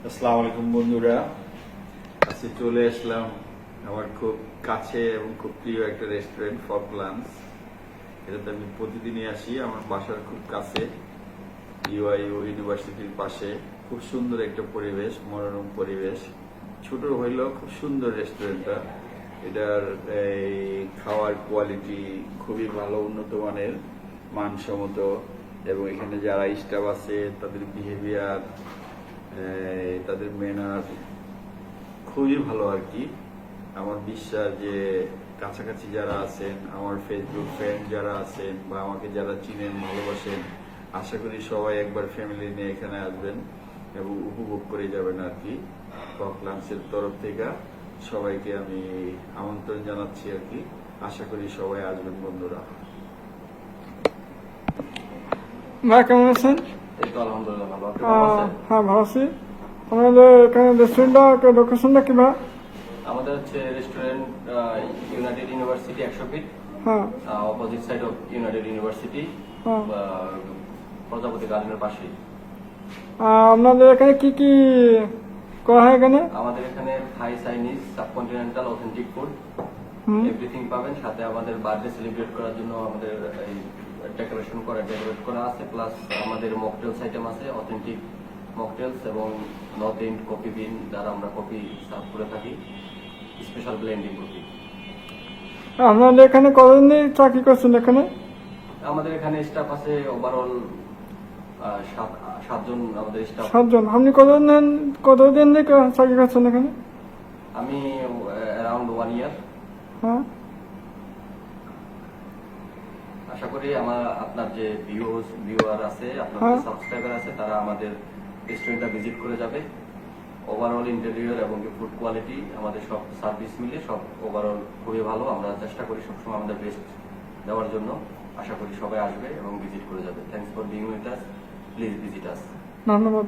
আসসালামু আলাইকুম বন্ধুরা, আজকে চলে আসলাম আমার খুব কাছে এবং খুব প্রিয় একটা রেস্টুরেন্ট ফকল্যান্ডস। এটাতে আমি প্রতিদিনই আসি, আমার বাসার খুব কাছে, ইউআইইউ ইউনিভার্সিটির পাশে। খুব সুন্দর একটা পরিবেশ, মনোরম পরিবেশ, ছোট হইলেও খুব সুন্দর রেস্টুরেন্টটা। এটার এই খাওয়ার কোয়ালিটি খুবই ভালো, উন্নত মানের, মানসম্মত, এবং এখানে যারা স্টাফ আছে তাদের বিহেভিয়ার, তাদের ম্যানার খুবই ভালো আর কি। আমার বিশ্বাস যে কাছাকাছি যারা আছেন, আমার ফেসবুক ফ্রেন্ড যারা আছেন বা আমাকে যারা চিনেন, ভালোবাসেন, আশা করি সবাই একবার ফ্যামিলি নিয়ে এখানে আসবেন এবং উপভোগ করে যাবেন আর কি। ফকল্যান্ডসের তরফ থেকে সবাইকে আমি আমন্ত্রণ জানাচ্ছি আর কি। আশা করি সবাই আসবেন বন্ধুরা। কেমন আছেন? আলহামদুলিল্লাহ ভালো। হ্যাঁ, ভালো আছি। আমাদের এখানে রেস্টুরেন্টটা লোকেশনটা কি ভাই? আমাদের হচ্ছে রেস্টুরেন্ট ইউনাইটেড ইউনিভার্সিটি 100 ফিট, হ্যাঁ, opposite side of United university, প্রজাপতি গার্ডেনের পাশেই। আপনাদের এখানে কি কি করা হয় এখানে? আমাদের এখানে Thai, Chinese, subcontinental, authentic food everything পাবেন। সাথে আমাদের বার্থডে সেলিব্রেট করার জন্য আমাদের এই ডেকোরেট করা আছে, প্লাস আমাদের মকটেলস আইটেম আছে, অথেন্টিক মকটেলস এবং নর্থ ইন্ড কফি বিন দ্বারা আমরা কফি সার্ভ করে থাকি, স্পেশাল ব্লেন্ডিং কফি। আপনাদের এখানে কতদিন চাকরি করছেন এখানে? আমাদের এখানে স্টাফ আছে ওভারঅল 7 জন আমাদের স্টাফ। 7 জন। আপনি কতদিন থেকে চাকরি করছেন এখানে? আমি অ্যারাউন্ড 1 ইয়ার। হ্যাঁ, আশা করি আপনার যে ভিউয়ার আছে, আপনার যে সাবস্ক্রাইবার আছে, তারা আমাদের রেস্টুরেন্টটা ভিজিট করে যাবে। ওভারঅল ইন্টেরিয়র এবং ফুড কোয়ালিটি, আমাদের সব সার্ভিস মিলে সব ওভারঅল খুবই ভালো। আমরা চেষ্টা করি সবসময় আমাদের বেস্ট দেওয়ার জন্য। আশা করি সবাই আসবে এবং ভিজিট করে যাবে। Thanks for being with us, please visit us. ধন্যবাদ।